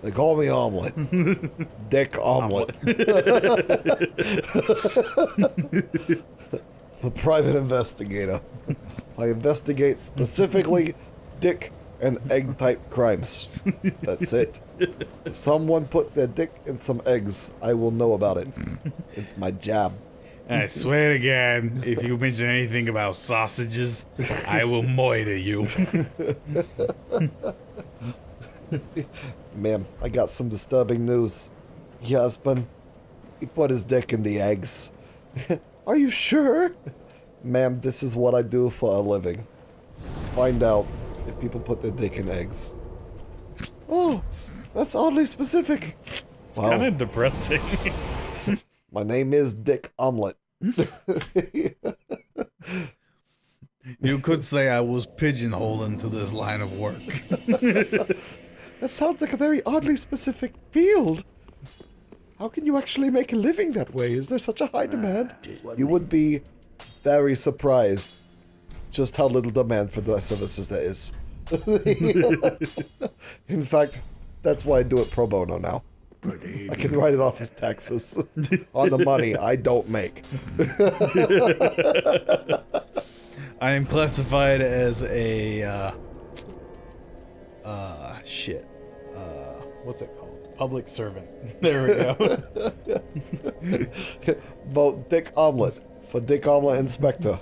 They call me Omelette. Dick Omelette. A private investigator. I investigate specifically dick and egg type crimes. That's it. If someone put their dick in some eggs, I will know about it. It's my job. I swear to God, if you mention anything about sausages, I will moiter you. Ma'am, I got some disturbing news. Your husband, he put his dick in the eggs. Are you sure? Ma'am, this is what I do for a living. Find out if people put their dick in eggs. Oh, that's oddly specific. It's kind of depressing. My name is Dick Omelette. You could say I was pigeonholed into this line of work. That sounds like a very oddly specific field. How can you actually make a living that way? Is there such a high demand? You would be very surprised just how little demand for the services there is. In fact, that's why I do it pro bono now. I can write it off as taxes on the money I don't make. I am classified as a, what's it called? Public servant. There we go. Vote Dick Omelette for Dick Omelette Inspector.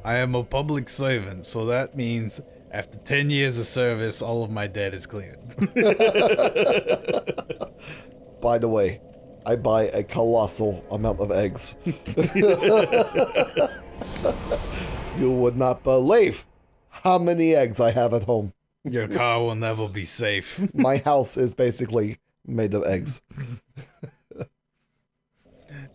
I am a public servant, so that means after 10 years of service, all of my debt is cleared. By the way, I buy a colossal amount of eggs. You would not believe how many eggs I have at home. Your car will never be safe. My house is basically made of eggs.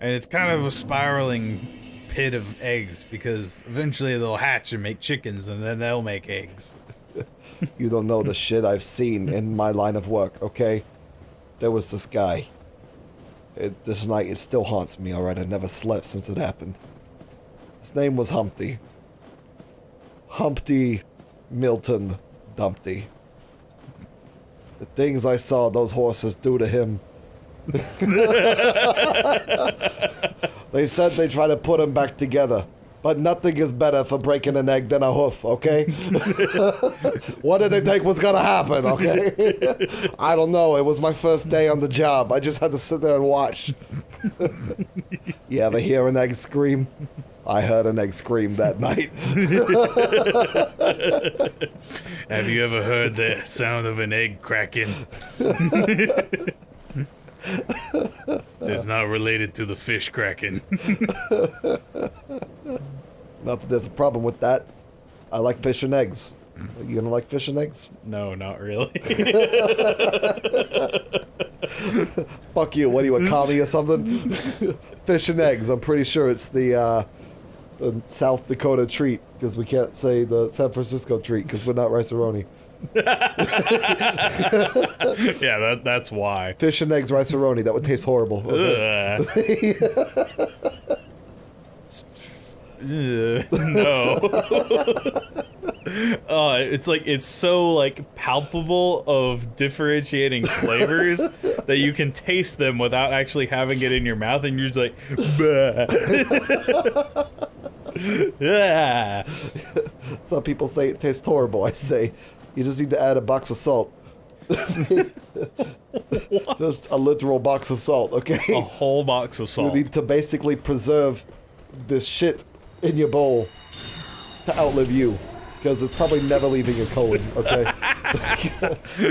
And it's kind of a spiraling pit of eggs, because eventually they'll hatch and make chickens, and then they'll make eggs. You don't know the shit I've seen in my line of work, okay? There was this guy. This night, it still haunts me, alright? I never slept since it happened. His name was Humpty. Humpty Milton Dumpty. The things I saw those horses do to him. They said they try to put him back together, but nothing is better for breaking an egg than a hoof, okay? What did they think was gonna happen, okay? I don't know, it was my first day on the job. I just had to sit there and watch. You ever hear an egg scream? I heard an egg scream that night. Have you ever heard the sound of an egg cracking? It's not related to the fish cracking. Not that there's a problem with that. I like fish and eggs. You gonna like fish and eggs? No, not really. Fuck you, what are you, a commie or something? Fish and eggs, I'm pretty sure it's the South Dakota treat, because we can't say the San Francisco treat, because we're not rice-a-roni. Yeah, that's why. Fish and eggs rice-a-roni, that would taste horrible. Okay? No. It's like, it's so like palpable of differentiating flavors that you can taste them without actually having it in your mouth, and you're just like, bah. Some people say it tastes horrible. I say, you just need to add a box of salt. Just a literal box of salt, okay? A whole box of salt. You need to basically preserve this shit in your bowl to outlive you, because it's probably never leaving your colon, okay?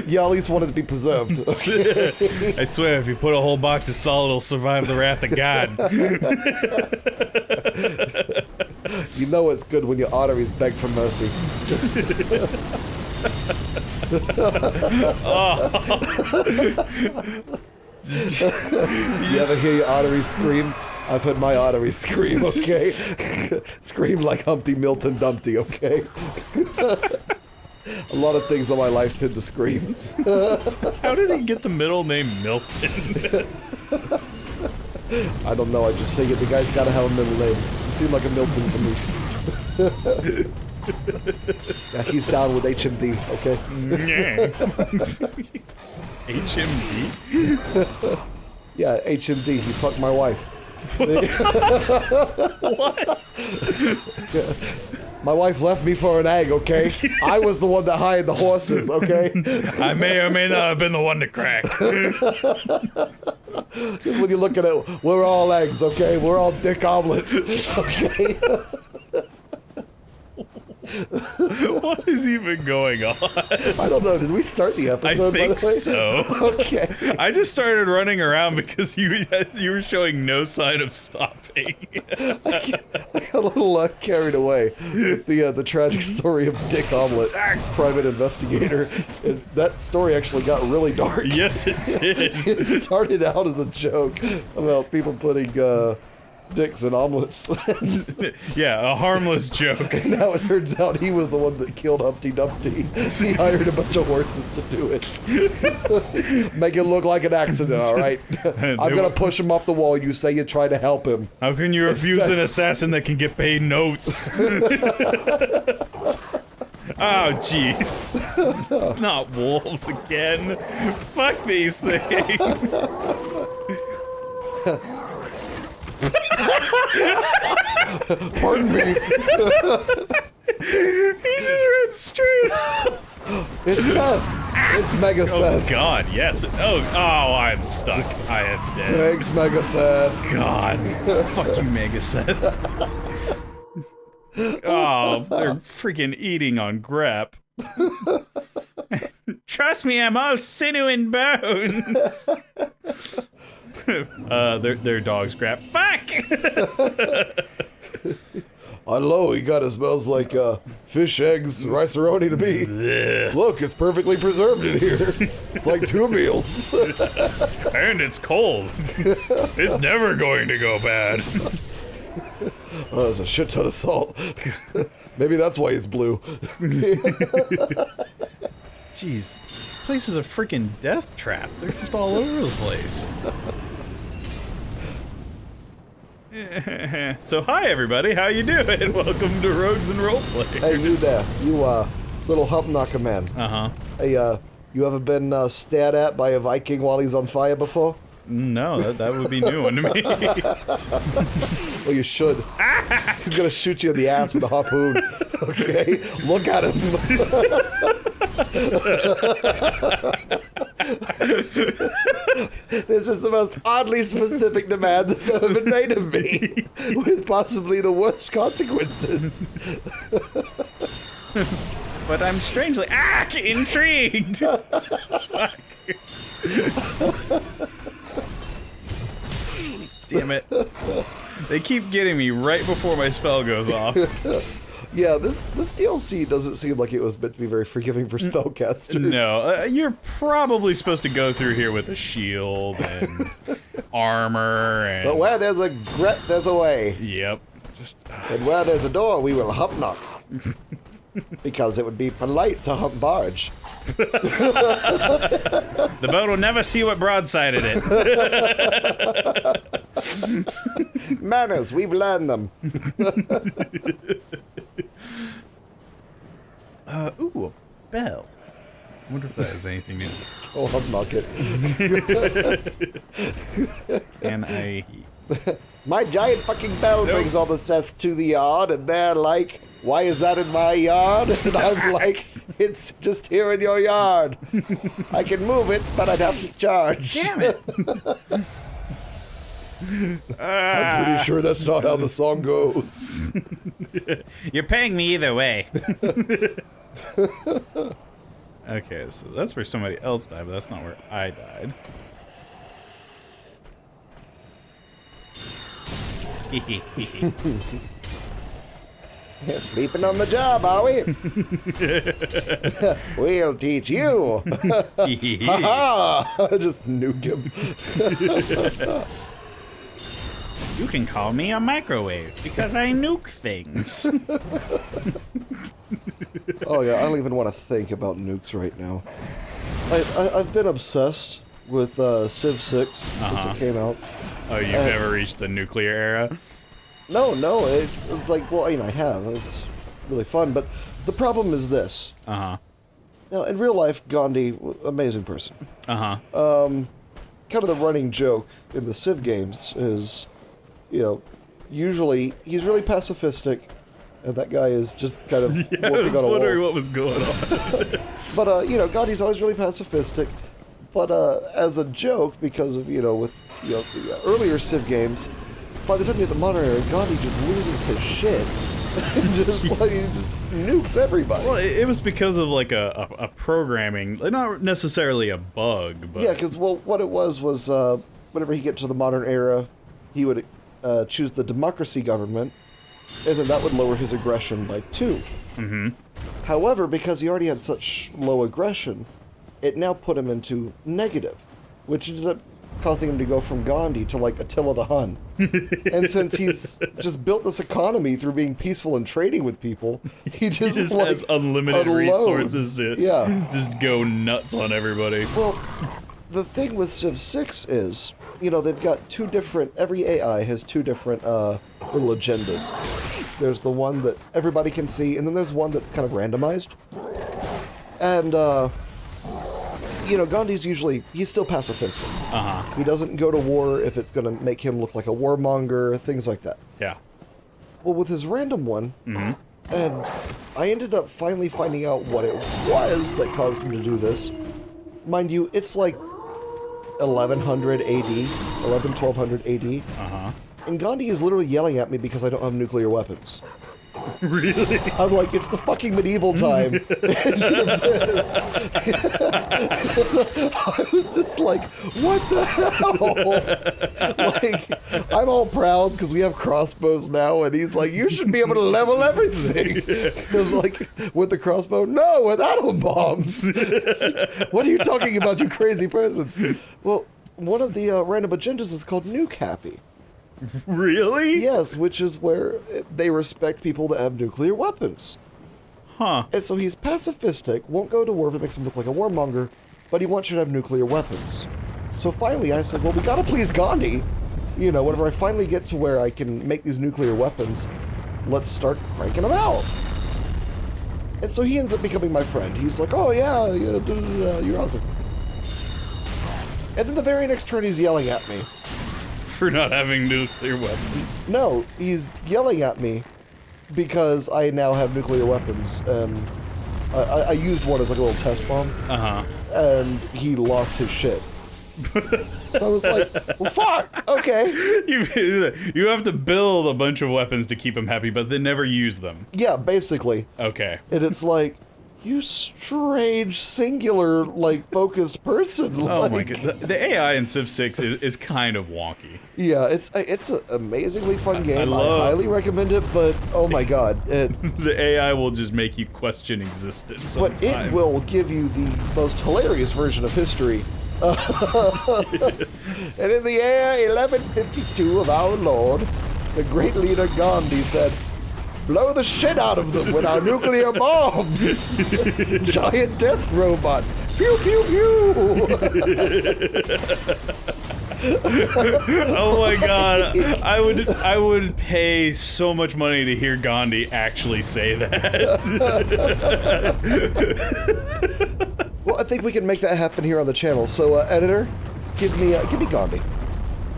You at least want it to be preserved, okay? I swear, if you put a whole box of salt, it'll survive the wrath of God. You know it's good when your arteries beg for mercy. You ever hear your arteries scream? I've heard my arteries scream, okay? Scream like Humpty Milton Dumpty, okay? A lot of things in my life tend to scream. How did he get the middle name Milton? I don't know, I just figured the guy's gotta have a middle name. He seemed like a Milton to me. Yeah, he's down with HMD, okay? HMD? Yeah, HMD, he fucked my wife. What? My wife left me for an egg, okay? I was the one that hired the horses, okay? I may or may not have been the one to crack. When you look at it, we're all eggs, okay? We're all dick omelets, okay? What is even going on? I don't know. Did we start the episode, I think by the way? so. Okay. I just started running around because you were showing no sign of stopping. I got a little carried away with the tragic story of Dick Omelette, private investigator. And that story actually got really dark. Yes, it did. It started out as a joke about people putting dicks and omelets. Yeah, a harmless joke. Now it turns out he was the one that killed Humpty Dumpty. He hired a bunch of horses to do it. Make it look like an accident, alright? I'm gonna push him off the wall. You say you try to help him. How can you refuse an assassin that can get paid notes? Oh, jeez. Not wolves again. Fuck these things. Pardon me. He just ran straight up. It's Seth. It's Mega Oh Seth. God, yes. Oh, I'm stuck. I am dead. Thanks, Mega Seth. God. Fuck you, Mega Seth. Oh, they're freaking eating on Grep. Trust me, I'm all sinew and bones. Their dog's Grep. Fuck! I know, he got his smells like fish, eggs, rice-a-roni to me. Look, it's perfectly preserved in here. It's like 2 meals. And it's cold. It's never going to go bad. Oh, there's a shit ton of salt. Maybe that's why he's blue. Jeez, this place is a freaking death trap. They're just all over the place. So hi everybody, how you doing? Welcome to Rogues and Roleplayers. Hey, you there. You, little hump knocker man. Uh-huh. Hey, you ever been stared at by a Viking while he's on fire before? No, that would be new one to me. Well, you should. He's gonna shoot you in the ass with a harpoon. Okay? Look at him. This is the most oddly specific demand that's ever been made of me, with possibly the worst consequences. But I'm strangely intrigued. Fuck. Damn it. They keep getting me right before my spell goes off. Yeah, this DLC doesn't seem like it was meant to be very forgiving for spellcasters. No, you're probably supposed to go through here with a shield and armor and... But where there's a gret, there's a way. Yep. Just... And where there's a door, we will hump knock. Because it would be polite to hump barge. The boat will never see what broadsided it. Manners, we've learned them. Ooh, a bell. I wonder if that has anything to do. Oh, hump knock it. And I... My giant fucking bell brings all the Seths to the yard, and they're like, why is that in my yard? And I'm like, it's just here in your yard. I can move it, but I'd have to charge. Damn it! I'm pretty sure that's not how the song goes. You're paying me either way. Okay, so that's where somebody else died, but that's not where I died. You're sleeping on the job, are we? We'll teach you. Ha-ha! Just nuke him. You can call me a microwave because I nuke things. Oh yeah, I don't even want to think about nukes right now. I've been obsessed with Civ 6 since it came out. Oh, you've never reached the nuclear era? No, it's like, well, I have. It's really fun. But the problem is this. Uh-huh. Now, in real life, Gandhi, amazing person. Uh-huh. Kind of the running joke in the Civ games is, usually he's really pacifistic, and that guy is just kind of I working was on a wondering wall. what was going on. But, Gandhi's always really pacifistic. But as a joke, because of, with the earlier Civ games, by the time you get the modern era, Gandhi just loses his shit. And just nukes everybody. Well, it was because of like a programming, not necessarily a bug, but Yeah, because what it was whenever he get to the modern era, he would choose the democracy government, and then that would lower his aggression by 2. Mm-hmm. However, because he already had such low aggression, it now put him into negative, which ended up causing him to go from Gandhi to like Attila the Hun. And since he's just built this economy through being peaceful and trading with people, he just has unlimited unloads. resources to Yeah. go nuts on everybody. Well, the thing with Civ 6 is, they've got every AI has 2 different little agendas. There's the one that everybody can see, and then there's one that's kind of randomized. And, Gandhi's he's still pacifistic. Uh-huh. He doesn't go to war if it's going to make him look like a warmonger, things like that. Yeah. Well, with his random one, Mm-hmm. and I ended up finally finding out what it was that caused him to do this. Mind you, it's like 1100 AD, 1200 AD. Uh-huh. And Gandhi is literally yelling at me because I don't have nuclear weapons. Really? I'm like, it's the fucking medieval time. And you're pissed. I was just like, what the hell? Like, I'm all proud because we have crossbows now, and he's like, you should be able to level everything. And I'm like, with the crossbow? No, with atom bombs. Like, what are you talking about, you crazy person? Well, one of the random agendas is called Nuke Happy. Really? Yes, which is where they respect people that have nuclear weapons. Huh. And so he's pacifistic, won't go to war if it makes him look like a warmonger, but he wants you to have nuclear weapons. So finally I said, well, we gotta please Gandhi. Whenever I finally get to where I can make these nuclear weapons, let's start cranking them out. And so he ends up becoming my friend. He's like, oh yeah, you're awesome. And then the very next turn he's yelling at me. For not having nuclear weapons. No, he's yelling at me because I now have nuclear weapons, and I used one as like a little test bomb. Uh-huh. And he lost his shit. So I was like, well, fuck, okay. You have to build a bunch of weapons to keep him happy, but then never use them. Yeah, basically. Okay. And it's like, you strange, singular, focused person. Oh my god. The AI in Civ 6 is kind of wonky. Yeah, it's an amazingly fun game. I love- highly recommend it, but oh my god. The AI will just make you question existence sometimes. But it will give you the most hilarious version of history. And in the year 1152 of our Lord, the great leader Gandhi said, blow the shit out of them with our nuclear bombs! Giant death robots! Pew pew pew! Oh my god, I would pay so much money to hear Gandhi actually say that. Well, I think we can make that happen here on the channel. So, editor, give me Gandhi.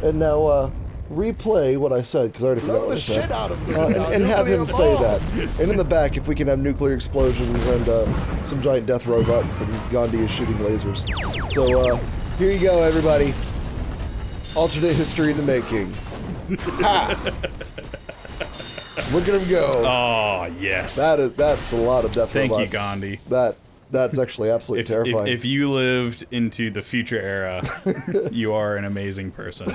And now, replay what I said, because I already forgot what I said. Out of them, and have him say that. And in the back, if we can have nuclear explosions and some giant death robots, and Gandhi is shooting lasers. So, here you go, everybody. Alternate history in the making. Ha! Look at him go. Oh, yes. That's a lot of death Thank robots. you, Gandhi. That's actually absolutely terrifying. If you lived into the future era, you are an amazing person. Do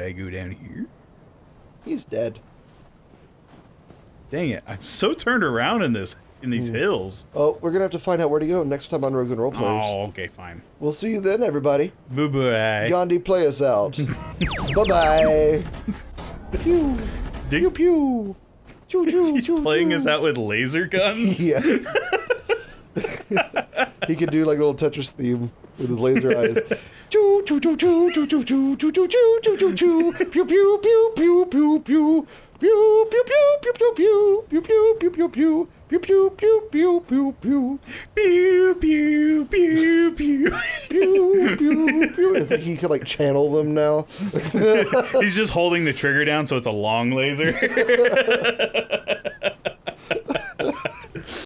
I go down here? He's dead. Dang it! I'm so turned around in these hills. Oh, we're gonna have to find out where to go next time on Rogues and Roleplayers. Oh, okay, fine. We'll see you then, everybody. Boo boo. Gandhi, play us out. Bye-bye. Pew. Pew pew. Choo, choo, He's choo, playing choo. us out with laser guns. Yes. He could do like a little Tetris theme with his laser eyes. Choo It's like he could like channel them now. He's just holding the trigger down so it's a long laser.